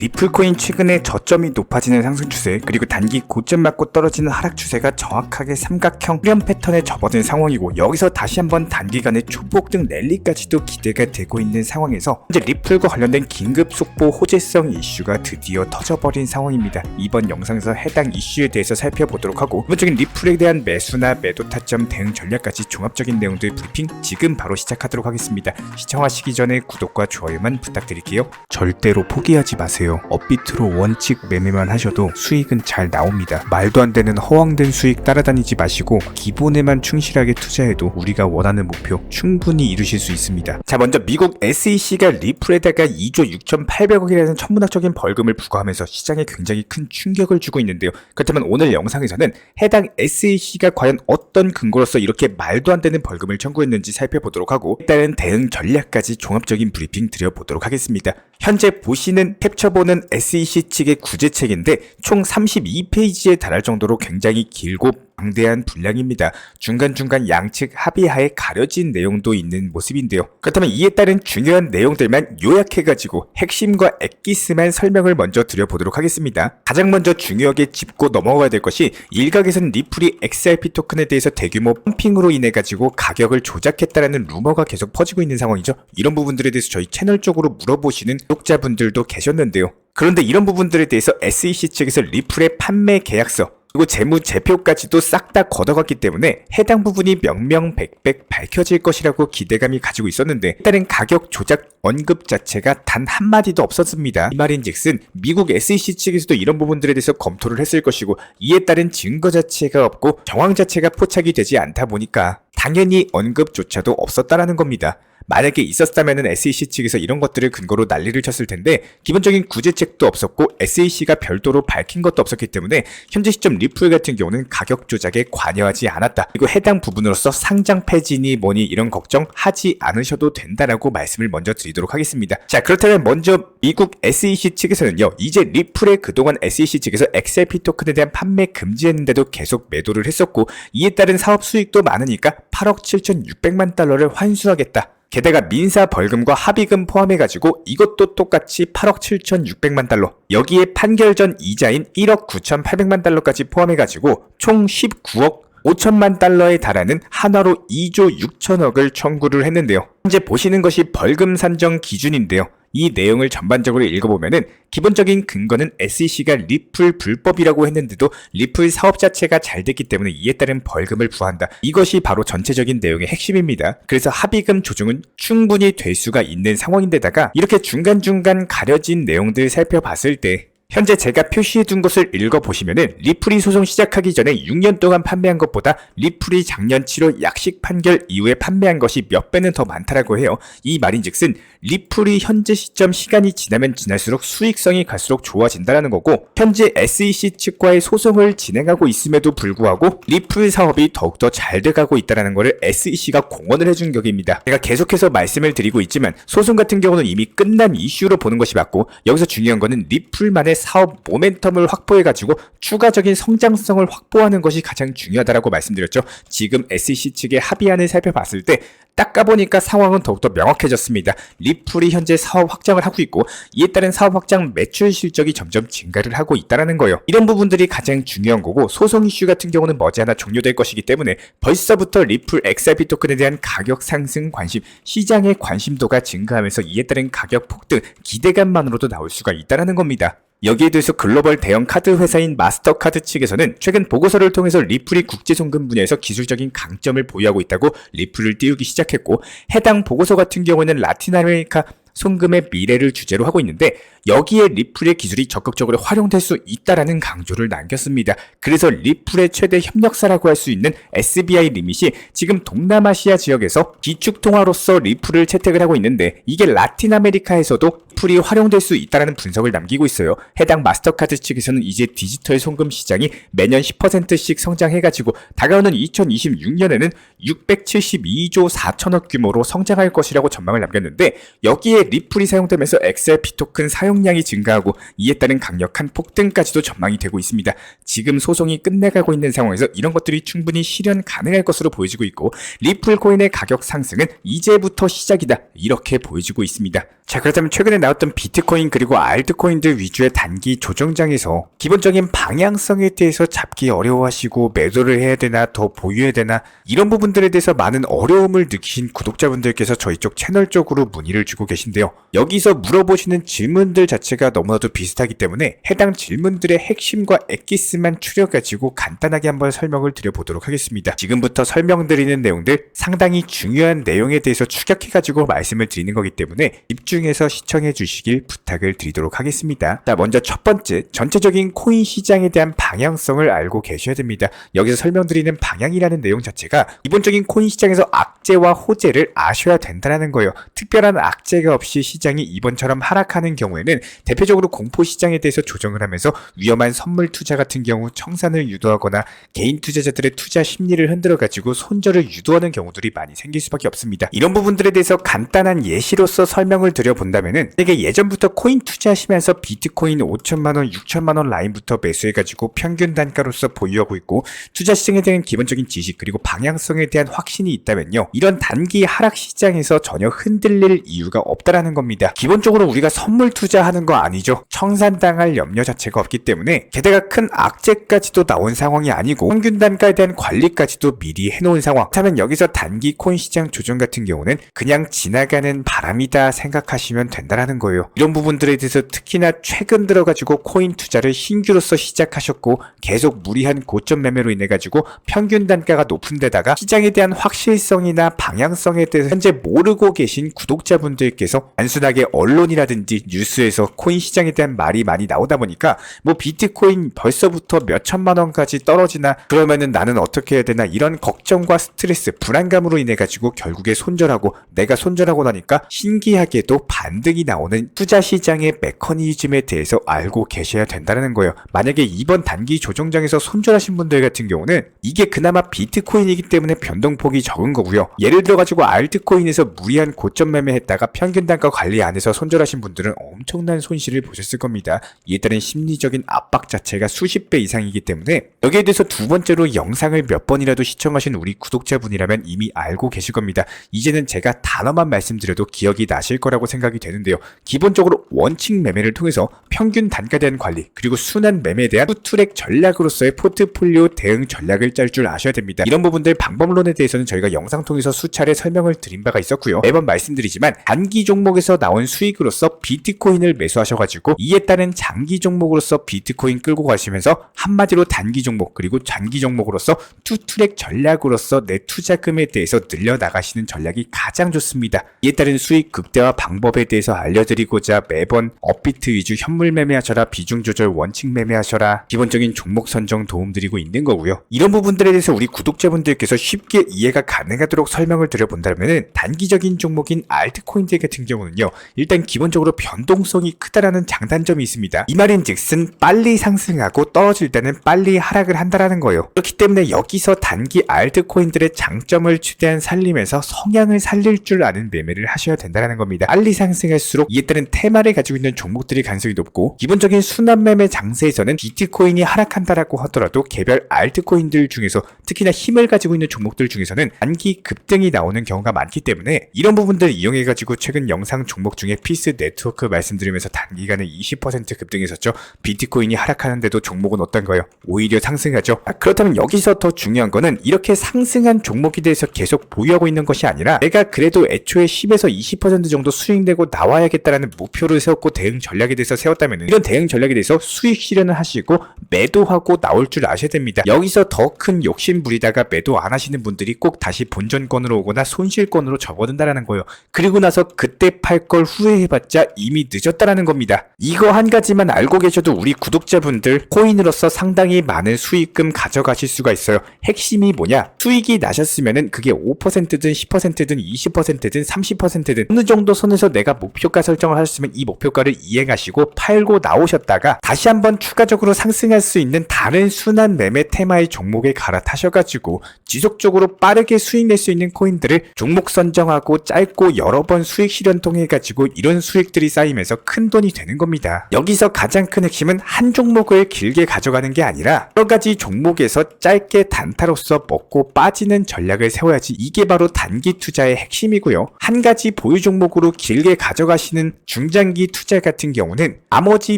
리플코인 최근에 저점이 높아지는 상승 추세, 그리고 단기 고점 맞고 떨어지는 하락 추세가 정확하게 삼각형 후렴 패턴에 접어든 상황이고, 여기서 다시 한번 단기간의 초폭등 랠리까지도 기대가 되고 있는 상황에서 현재 리플과 관련된 긴급 속보 호재성 이슈가 드디어 터져버린 상황입니다. 이번 영상에서 해당 이슈에 대해서 살펴보도록 하고, 기본적인 리플에 대한 매수나 매도 타점 대응 전략까지 종합적인 내용들 브리핑 지금 바로 시작하도록 하겠습니다. 시청하시기 전에 구독과 좋아요만 부탁드릴게요. 절대로 포기하지 마세요. 업비트로 원칙 매매만 하셔도 수익은 잘 나옵니다. 말도 안 되는 허황된 수익 따라다니지 마시고 기본에만 충실하게 투자해도 우리가 원하는 목표 충분히 이루실 수 있습니다. 자, 먼저 미국 SEC가 리플에다가 2조 6,800억이라는 천문학적인 벌금을 부과하면서 시장에 굉장히 큰 충격을 주고 있는데요. 그렇다면 오늘 영상에서는 해당 SEC가 과연 어떤 근거로서 이렇게 말도 안 되는 벌금을 청구했는지 살펴보도록 하고, 일단은 대응 전략까지 종합적인 브리핑 드려보도록 하겠습니다. 현재 보시는 캡처본은 SEC 측의 구제책인데 총 32페이지에 달할 정도로 굉장히 길고 방대한 분량입니다. 중간중간 양측 합의하에 가려진 내용도 있는 모습인데요. 그렇다면 이에 따른 중요한 내용들만 요약해가지고 핵심과 엑기스만 설명을 먼저 드려보도록 하겠습니다. 가장 먼저 중요하게 짚고 넘어가야 될 것이, 일각에서는 리플이 XRP 토큰에 대해서 대규모 펌핑으로 인해가지고 가격을 조작했다라는 루머가 계속 퍼지고 있는 상황이죠. 이런 부분들에 대해서 저희 채널 쪽으로 물어보시는 구독자분들도 계셨는데요. 그런데 이런 부분들에 대해서 SEC 측에서 리플의 판매 계약서 그리고 재무제표까지도 싹 다 걷어갔기 때문에 해당 부분이 명명백백 밝혀질 것이라고 기대감이 가지고 있었는데, 일단은 가격 조작 언급 자체가 단 한마디도 없었습니다. 이 말인즉슨 미국 SEC 측에서도 이런 부분들에 대해서 검토를 했을 것이고, 이에 따른 증거 자체가 없고 정황 자체가 포착이 되지 않다 보니까 당연히 언급조차도 없었다라는 겁니다. 만약에 있었다면은 SEC 측에서 이런 것들을 근거로 난리를 쳤을 텐데, 기본적인 구제책도 없었고 SEC가 별도로 밝힌 것도 없었기 때문에 현재 시점 리플 같은 경우는 가격 조작에 관여하지 않았다. 그리고 해당 부분으로서 상장 폐지니 뭐니 이런 걱정 하지 않으셔도 된다라고 말씀을 먼저 드리도록 하겠습니다. 자, 그렇다면 먼저 미국 SEC 측에서는요, 이제 리플의 그동안 SEC 측에서 XRP 토큰에 대한 판매 금지했는데도 계속 매도를 했었고, 이에 따른 사업 수익도 많으니까 8억 7,600만 달러를 환수하겠다. 게다가 민사 벌금과 합의금 포함해가지고 이것도 똑같이 8억 7,600만 달러, 여기에 판결 전 이자인 1억 9,800만 달러까지 포함해가지고 총 19억 5천만 달러에 달하는 한화로 2조 6천억을 청구를 했는데요. 현재 보시는 것이 벌금 산정 기준인데요. 이 내용을 전반적으로 읽어보면은 기본적인 근거는 SEC가 리플 불법이라고 했는데도 리플 사업 자체가 잘 됐기 때문에 이에 따른 벌금을 부과한다. 이것이 바로 전체적인 내용의 핵심입니다. 그래서 합의금 조정은 충분히 될 수가 있는 상황인데다가 이렇게 중간중간 가려진 내용들 살펴봤을 때, 현재 제가 표시해둔 것을 읽어보시면은 리플이 소송 시작하기 전에 6년 동안 판매한 것보다 리플이 작년 7월 약식 판결 이후에 판매한 것이 몇 배는 더 많다라고 해요. 이 말인즉슨 리플이 현재 시점 시간이 지나면 지날수록 수익성이 갈수록 좋아진다는 거고, 현재 SEC 측과의 소송을 진행하고 있음에도 불구하고 리플 사업이 더욱더 잘 돼가고 있다는 것을 SEC가 공언을 해준 격입니다. 제가 계속해서 말씀을 드리고 있지만 소송 같은 경우는 이미 끝난 이슈로 보는 것이 맞고, 여기서 중요한 거는 리플만의 사업 모멘텀을 확보해가지고 추가적인 성장성을 확보하는 것이 가장 중요하다라고 말씀드렸죠. 지금 SEC 측의 합의안을 살펴봤을 때 딱 까보니까 상황은 더욱더 명확해졌습니다. 리플이 현재 사업 확장을 하고 있고, 이에 따른 사업 확장 매출 실적이 점점 증가를 하고 있다는 거예요. 이런 부분들이 가장 중요한 거고, 소송 이슈 같은 경우는 머지않아 종료될 것이기 때문에 벌써부터 리플 XRP 토큰에 대한 가격 상승 관심, 시장의 관심도가 증가하면서 이에 따른 가격 폭등 기대감만으로도 나올 수가 있다는 겁니다. 여기에 대해서 글로벌 대형 카드 회사인 마스터카드 측에서는 최근 보고서를 통해서 리플이 국제송금 분야에서 기술적인 강점을 보유하고 있다고 리플을 띄우기 시작했고, 해당 보고서 같은 경우는 라틴 아메리카 송금의 미래를 주제로 하고 있는데, 여기에 리플의 기술이 적극적으로 활용될 수 있다라는 강조를 남겼습니다. 그래서 리플의 최대 협력사라고 할 수 있는 SBI 리밋이 지금 동남아시아 지역에서 기축통화로서 리플을 채택을 하고 있는데, 이게 라틴 아메리카에서도 리플이 활용될 수 있다는 분석을 남기고 있어요. 해당 마스터카드 측에서는 이제 디지털 송금 시장이 매년 10%씩 성장해가지고 다가오는 2026년에는 672조 4천억 규모로 성장할 것이라고 전망을 남겼는데, 여기에 리플이 사용되면서 XRP 토큰 사용량이 증가하고 이에 따른 강력한 폭등까지도 전망이 되고 있습니다. 지금 소송이 끝내가고 있는 상황에서 이런 것들이 충분히 실현 가능할 것으로 보여지고 있고, 리플 코인의 가격 상승은 이제부터 시작이다, 이렇게 보여지고 있습니다. 자, 그렇다면 최근에 나온 나왔던 비트코인 그리고 알트코인들 위주의 단기 조정장에서 기본적인 방향성에 대해서 잡기 어려워하시고 매도를 해야 되나 더 보유해야 되나 이런 부분들에 대해서 많은 어려움을 느끼신 구독자분들께서 저희 쪽 채널 쪽으로 문의를 주고 계신데요. 여기서 물어보시는 질문들 자체가 너무나도 비슷하기 때문에 해당 질문들의 핵심과 엑기스만 추려가지고 간단하게 한번 설명을 드려보도록 하겠습니다. 지금부터 설명드리는 내용들 상당히 중요한 내용에 대해서 추격해가지고 말씀을 드리는 거기 때문에 집중해서 시청해 주시길 부탁을 드리도록 하겠습니다. 자, 먼저 첫 번째, 전체적인 코인 시장에 대한 방향성을 알고 계셔야 됩니다. 여기서 설명드리는 방향이라는 내용 자체가 기본적인 코인 시장에서 악재와 호재를 아셔야 된다는 거예요. 특별한 악재가 없이 시장이 이번처럼 하락하는 경우에는 대표적으로 공포 시장에 대해서 조정을 하면서 위험한 선물 투자 같은 경우 청산을 유도하거나 개인 투자자들의 투자 심리를 흔들어가지고 손절을 유도하는 경우들이 많이 생길 수밖에 없습니다. 이런 부분들에 대해서 간단한 예시로서 설명을 드려본다면은 이게 예전부터 코인 투자하시면서 비트코인 5천만원, 6천만원 라인부터 매수해가지고 평균 단가로서 보유하고 있고 투자 시장에 대한 기본적인 지식 그리고 방향성에 대한 확신이 있다면요. 이런 단기 하락 시장에서 전혀 흔들릴 이유가 없다라는 겁니다. 기본적으로 우리가 선물 투자하는 거 아니죠. 청산당할 염려 자체가 없기 때문에 게다가 큰 악재까지도 나온 상황이 아니고 평균 단가에 대한 관리까지도 미리 해놓은 상황. 그렇다면 여기서 단기 코인 시장 조정 같은 경우는 그냥 지나가는 바람이다 생각하시면 된다라는 거예요. 이런 부분들에 대해서 특히나 최근 들어가지고 코인 투자를 신규로서 시작하셨고 계속 무리한 고점 매매로 인해 가지고 평균 단가가 높은 데다가 시장에 대한 확실성이나 방향성에 대해서 현재 모르고 계신 구독자분들께서 단순하게 언론이라든지 뉴스에서 코인 시장에 대한 말이 많이 나오다 보니까 뭐 비트코인 벌써부터 몇 천만 원까지 떨어지나 그러면은 나는 어떻게 해야 되나 이런 걱정과 스트레스, 불안감으로 인해 가지고 결국에 손절하고 내가 손절하고 나니까 신기하게도 반등이 나오는 투자 시장의 메커니즘에 대해서 알고 계셔야 된다는 거예요. 만약에 이번 단기 조정장에서 손절하신 분들 같은 경우는 이게 그나마 비트코인이기 때문에 변동폭이 적은 거고요. 예를 들어 가지고 알트코인에서 무리한 고점 매매했다가 평균 단가 관리 안 해서 손절하신 분들은 엄청난 손실을 보셨을 겁니다. 이에 따른 심리적인 압박 자체가 수십 배 이상이기 때문에 여기에 대해서 두 번째로 영상을 몇 번이라도 시청하신 우리 구독자분이라면 이미 알고 계실 겁니다. 이제는 제가 단어만 말씀드려도 기억이 나실 거라고 생각이 되는데요. 기본적으로 원칙 매매를 통해서 평균 단가에 대한 관리 그리고 순환 매매에 대한 후트랙 전략으로서의 포트폴리오 대응 전략을 짤 줄 아셔야 됩니다. 이런 부분들 방법론에 대해서는 저희가 영상 통해서 수차례 설명을 드린 바가 있었고요. 매번 말씀드리지만 단기 종목에서 나온 수익으로서 비트코인을 매수하셔가지고 이에 따른 장기 종목으로서 비트코인 끌고 가시면서 한마디로 단기 종목 그리고 장기 종목으로서 투트랙 전략으로서 내 투자금에 대해서 늘려나가시는 전략이 가장 좋습니다. 이에 따른 수익 극대화 방법에 대해서 알려드리고자 매번 업비트 위주 현물 매매하셔라, 비중 조절 원칙 매매하셔라, 기본적인 종목 선정 도움드리고 있는 거고요. 이런 부분들에 대해서 우리 구독자분들께서 쉽게 이해가 가능하도록 설명을 드려본다면 단기적인 종목인 알트코인들 같은 경우는요. 일단 기본적으로 변동성이 크다라는 장단점이 있습니다. 이 말인즉슨 빨리 상승하고 떨어질 때는 빨리 하락을 한다라는 거예요. 그렇기 때문에 여기서 단기 알트코인들의 장점을 최대한 살리면서 성향을 살릴 줄 아는 매매를 하셔야 된다는 겁니다. 빨리 상승할수록 이에 따른 테마를 가지고 있는 종목들이 가능성이 높고 기본적인 순환 매매 장세에서는 비트코인이 하락한다라고 하더라도 개별 알트코인들 중에서 특히나 힘을 가지고 있는 종목들 중에서는 단기 급등이 나오는 경우가 많기 때문에 이런 부분들을 이용해 가지고 최근 영상 종목 중에 피스 네트워크 말씀드리면서 단기간에 20% 급등했었죠. 비트코인이 하락하는데도 종목은 어떤가요? 오히려 상승하죠. 그렇다면 여기서 더 중요한 거는 이렇게 상승한 종목에 대해서 계속 보유하고 있는 것이 아니라 내가 그래도 애초에 10에서 20% 정도 수익 내고 나와야겠다라는 목표를 세웠고 대응 전략에 대해서 세웠다면 이런 대응 전략에 대해서 수익 실현을 하시고 매도하고 나올 줄 아셔야 됩니다. 여기서 더 큰 욕심 부리다가 매도 안 하시는 분들이 꼭 다시 본전권으로 오거나 손실권으로 접어든다라는 거예요. 그리고 나서 그때 팔 걸 후회해봤자 이미 늦었다라는 겁니다. 이거 한 가지만 알고 계셔도 우리 구독자분들 코인으로서 상당히 많은 수익금 가져가실 수가 있어요. 핵심이 뭐냐? 수익이 나셨으면은 그게 5%든 10%든 20%든 30%든 어느 정도 선에서 내가 목표가 설정을 하셨으면 이 목표가를 이행하시고 팔고 나오셨다가 다시 한번 추가적으로 상승할 수 있는 다른 순환 매매 테마의 종목에 갈아타셔가지고 지속적으로 빠르게 수익 낼 수 있는 코인들을 종목 선정하고 짧고 여러 번 수익 실현 통해 가지고 이런 수익들이 쌓이면서 큰 돈이 되는 겁니다. 여기서 가장 큰 핵심은 한 종목을 길게 가져가는 게 아니라 여러 가지 종목에서 짧게 단타로서 먹고 빠지는 전략을 세워야지 이게 바로 단기 투자의 핵심이고요. 한 가지 보유 종목으로 길게 가져가시는 하시는 중장기 투자 같은 경우는 나머지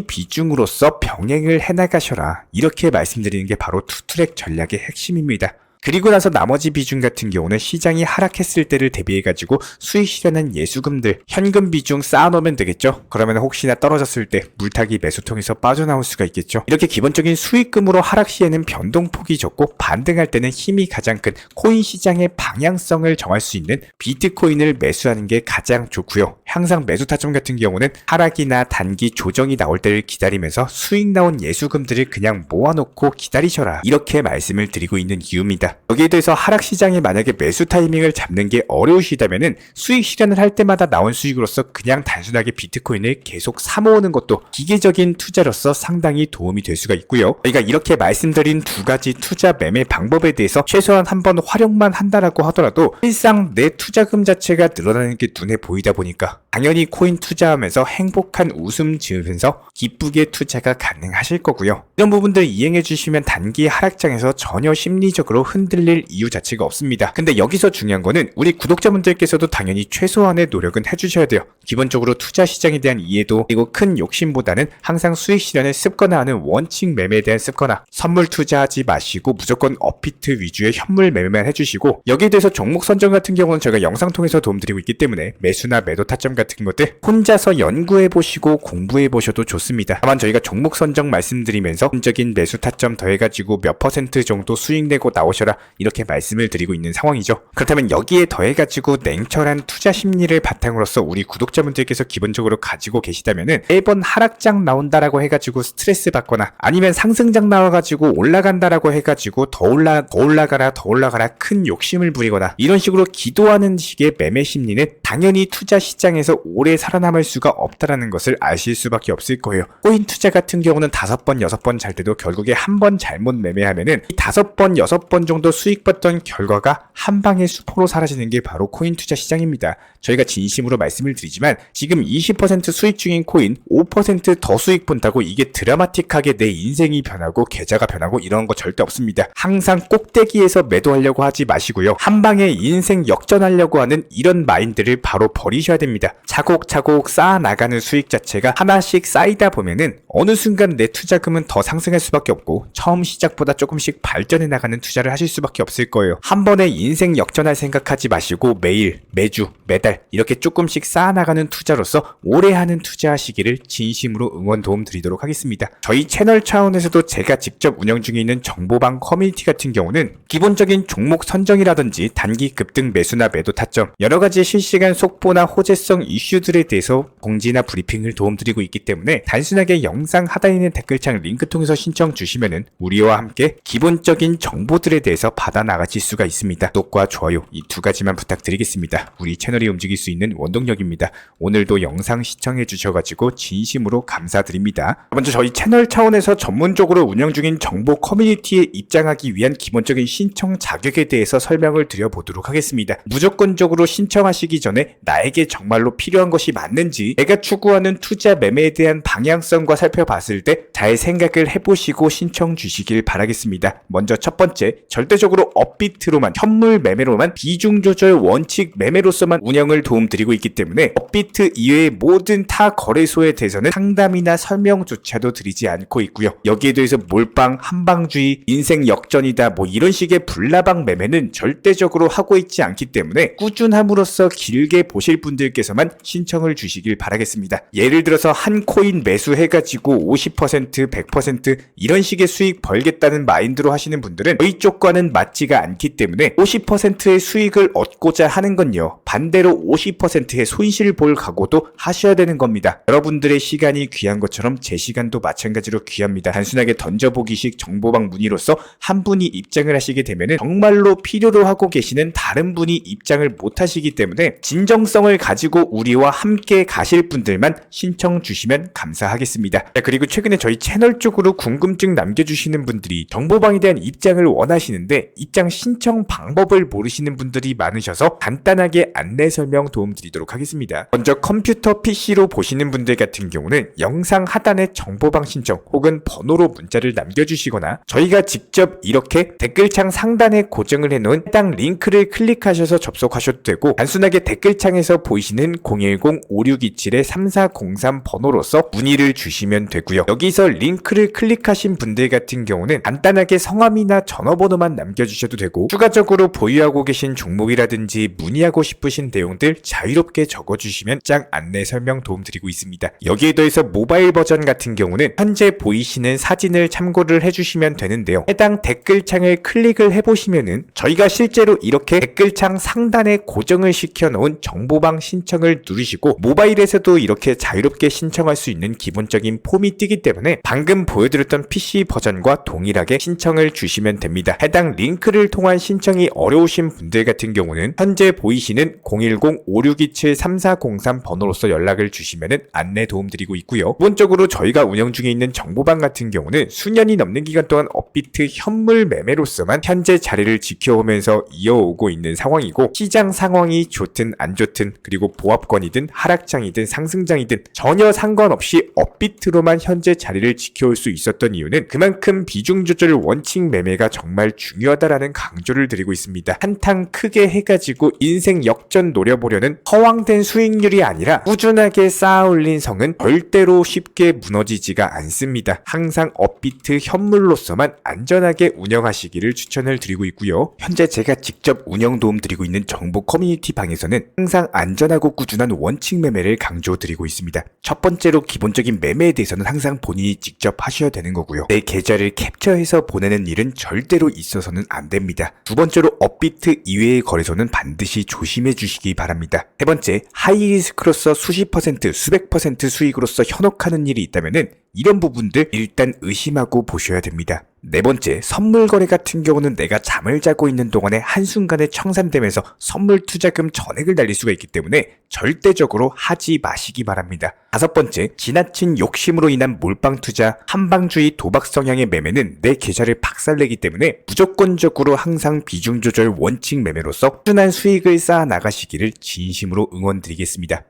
비중으로서 병행을 해나가셔라, 이렇게 말씀드리는 게 바로 투트랙 전략의 핵심입니다. 그리고 나서 나머지 비중 같은 경우는 시장이 하락했을 때를 대비해가지고 수익 실현한 예수금들 현금 비중 쌓아놓으면 되겠죠. 그러면 혹시나 떨어졌을 때 물타기 매수통에서 빠져나올 수가 있겠죠. 이렇게 기본적인 수익금으로 하락 시에는 변동폭이 적고 반등할 때는 힘이 가장 큰 코인 시장의 방향성을 정할 수 있는 비트코인을 매수하는 게 가장 좋고요. 항상 매수 타점 같은 경우는 하락이나 단기 조정이 나올 때를 기다리면서 수익 나온 예수금들을 그냥 모아놓고 기다리셔라, 이렇게 말씀을 드리고 있는 이유입니다. 여기에 대해서 하락 시장에 만약에 매수 타이밍을 잡는 게 어려우시다면은 수익 실현을 할 때마다 나온 수익으로서 그냥 단순하게 비트코인을 계속 사모으는 것도 기계적인 투자로서 상당히 도움이 될 수가 있고요. 저희가 이렇게 말씀드린 두 가지 투자 매매 방법에 대해서 최소한 한번 활용만 한다라고 하더라도 일상 내 투자금 자체가 늘어나는 게 눈에 보이다 보니까 당연히 코인 투자하면서 행복한 웃음 지으면서 기쁘게 투자가 가능하실 거고요. 이런 부분들 이행해 주시면 단기 하락장에서 전혀 심리적으로 흔들릴 이유 자체가 없습니다. 근데 여기서 중요한 거는 우리 구독자분들께서도 당연히 최소한의 노력은 해주셔야 돼요. 기본적으로 투자 시장에 대한 이해도, 그리고 큰 욕심보다는 항상 수익 실현을 습관화하는 원칙 매매에 대한 습관화, 선물 투자하지 마시고 무조건 업비트 위주의 현물 매매만 해주시고, 여기에 대해서 종목 선정 같은 경우는 저희가 영상 통해서 도움드리고 있기 때문에 매수나 매도 타점 같은 것들 혼자서 연구해보시고 공부해보셔도 좋습니다. 다만 저희가 종목 선정 말씀드리면서 적인 매수 타점 더해가지고 몇 % 정도 수익 내고 나오셔라, 이렇게 말씀을 드리고 있는 상황이죠. 그렇다면 여기에 더해가지고 냉철한 투자 심리를 바탕으로서 우리 구독자분들께서 기본적으로 가지고 계시다면은 매번 하락장 나온다라고 해가지고 스트레스 받거나 아니면 상승장 나와가지고 올라간다라고 해가지고 더 올라가라 큰 욕심을 부리거나 이런 식으로 기도하는 식의 매매 심리는 당연히 투자 시장에서 오래 살아남을 수가 없다라는 것을 아실 수밖에 없을 거예요. 코인 투자 같은 경우는 5번, 6번 잘 때도 결국에 한 번 잘못 매매하면은 이 5번, 6번 정도 수익 봤던 결과가 한 방에 수포로 사라지는 게 바로 코인 투자 시장입니다. 저희가 진심으로 말씀을 드리지만 지금 20% 수익 중인 코인 5% 더 수익 본다고 이게 드라마틱하게 내 인생이 변하고 계좌가 변하고 이런 거 절대 없습니다. 항상 꼭대기에서 매도하려고 하지 마시고요. 한 방에 인생 역전하려고 하는 이런 마인드를 바로 버리셔야 됩니다. 차곡차곡 쌓아나가는 수익 자체가 하나씩 쌓이다 보면은 어느 순간 내 투자금은 더 상승할 수밖에 없고 처음 시작보다 조금씩 발전해 나가는 투자를 하실 수밖에 없을 거예요. 한 번에 인생 역전할 생각하지 마시고 매일, 매주, 매달 이렇게 조금씩 쌓아나가는 투자로서 오래 하는 투자하시기를 진심으로 응원 도움 드리도록 하겠습니다. 저희 채널 차원에서도 제가 직접 운영 중에 있는 정보방 커뮤니티 같은 경우는 기본적인 종목 선정이라든지 단기 급등 매수나 매도 타점, 여러가지 실시간 속보나 호재성 이슈들에 대해서 공지나 브리핑을 도움드리고 있기 때문에 단순하게 영상 하단에 있는 댓글창 링크 통해서 신청 주시면은 우리와 함께 기본적인 정보들에 대해서 받아 나가실 수가 있습니다. 구독과 좋아요 이 두 가지만 부탁드리겠습니다. 우리 채널이 움직일 수 있는 원동력입니다. 오늘도 영상 시청해 주셔가지고 진심으로 감사드립니다. 먼저 저희 채널 차원에서 전문적으로 운영 중인 정보 커뮤니티에 입장하기 위한 기본적인 신청 자격에 대해서 설명을 드려보도록 하겠습니다. 무조건적으로 신청하시기 전에 나에게 정말로 필요한 것이 맞는지, 내가 추구하는 투자 매매에 대한 방향성과 살펴봤을 때 잘 생각을 해보시고 신청 주시길 바라겠습니다. 먼저 첫 번째, 절대적으로 업비트로만, 현물 매매로만, 비중 조절 원칙 매매로서만 운영을 도움드리고 있기 때문에 업비트 이외의 모든 타 거래소에 대해서는 상담이나 설명조차도 드리지 않고 있고요. 여기에 대해서 몰빵, 한방주의, 인생 역전이다 뭐 이런 식의 불나방 매매는 절대적으로 하고 있지 않기 때문에 꾸준함으로써 길게 보실 분들께서만 신청을 주시길 바라겠습니다. 예를 들어서 한 코인 매수해가지고 50%, 100% 이런 식의 수익 벌겠다는 마인드로 하시는 분들은 저희 쪽과는 맞지가 않기 때문에 50%의 수익을 얻고자 하는 건요, 반대로 50%의 손실을 볼 각오도 하셔야 되는 겁니다. 여러분들의 시간이 귀한 것처럼 제 시간도 마찬가지로 귀합니다. 단순하게 던져보기식 정보방 문의로서 한 분이 입장을 하시게 되면 정말로 필요로 하고 계시는 다른 분이 입장을 못 하시기 때문에 진정성을 가지고 우리와 함께 가실 분들만 신청 주시면 감사하겠습니다. 그리고 최근에 저희 채널 쪽으로 궁금증 남겨주시는 분들이 정보방에 대한 입장을 원하시는데 입장 신청 방법을 모르시는 분들이 많으셔서 간단하게 안내 설명 설명 도움드리도록 하겠습니다. 먼저 컴퓨터 PC로 보시는 분들 같은 경우는 영상 하단에 정보방 신청 혹은 번호로 문자를 남겨주시거나 저희가 직접 이렇게 댓글창 상단에 고정을 해놓은 해당 링크를 클릭하셔서 접속하셔도 되고, 단순하게 댓글창에서 보이시는 010-5627-3403 번호로서 문의를 주시면 되고요. 여기서 링크를 클릭하신 분들 같은 경우는 간단하게 성함이나 전화번호만 남겨주셔도 되고, 추가적으로 보유하고 계신 종목이라든지 문의하고 싶으신 내용들 자유롭게 적어주시면 장 안내 설명 도움드리고 있습니다. 여기에 더해서 모바일 버전 같은 경우는 현재 보이시는 사진을 참고를 해주시면 되는데요. 해당 댓글창을 클릭을 해보시면은 저희가 실제로 이렇게 댓글창 상단에 고정을 시켜놓은 정보방 신청을 누르시고 모바일에서도 이렇게 자유롭게 신청할 수 있는 기본적인 폼이 뜨기 때문에 방금 보여드렸던 PC 버전과 동일하게 신청을 주시면 됩니다. 해당 링크를 통한 신청이 어려우신 분들 같은 경우는 현재 보이시는 010-5627-3403 번호로서 연락을 주시면 안내 도움드리고 있고요. 기본적으로 저희가 운영 중에 있는 정보방 같은 경우는 수년이 넘는 기간 동안 업비트 현물 매매로서만 현재 자리를 지켜오면서 이어오고 있는 상황이고, 시장 상황이 좋든 안 좋든 그리고 보합권이든 하락장이든 상승장이든 전혀 상관없이 업비트로만 현재 자리를 지켜올 수 있었던 이유는 그만큼 비중 조절 원칙 매매가 정말 중요하다라는 강조를 드리고 있습니다. 한탕 크게 해가지고 인생 역전 노려보려는 허황된 수익률이 아니라 꾸준하게 쌓아올린 성은 절대로 쉽게 무너지지가 않습니다. 항상 업비트 현물로서만 안전하게 운영하시기를 추천을 드리고 있고요. 현재 제가 직접 운영 도움 드리고 있는 정보 커뮤니티 방에서는 항상 안전하고 꾸준한 원칙 매매를 강조드리고 있습니다. 첫 번째로 기본적인 매매에 대해서는 항상 본인이 직접 하셔야 되는 거고요. 내 계좌를 캡처해서 보내는 일은 절대로 있어서는 안 됩니다. 두 번째로 업비트 이외의 거래소는 반드시 조심해 주시기 바랍니다. 세 번째, 하이리스크로서 수십 퍼센트, 수백 퍼센트 수익으로서 현혹하는 일이 있다면은 이런 부분들 일단 의심하고 보셔야 됩니다. 네 번째, 선물 거래 같은 경우는 내가 잠을 자고 있는 동안에 한순간에 청산되면서 선물 투자금 전액을 날릴 수가 있기 때문에 절대적으로 하지 마시기 바랍니다. 다섯 번째, 지나친 욕심으로 인한 몰빵 투자, 한방주의 도박 성향의 매매는 내 계좌를 박살내기 때문에 무조건적으로 항상 비중 조절 원칙 매매로서 꾸준한 수익을 쌓아 나가시기를 진심으로 응원드리겠습니다.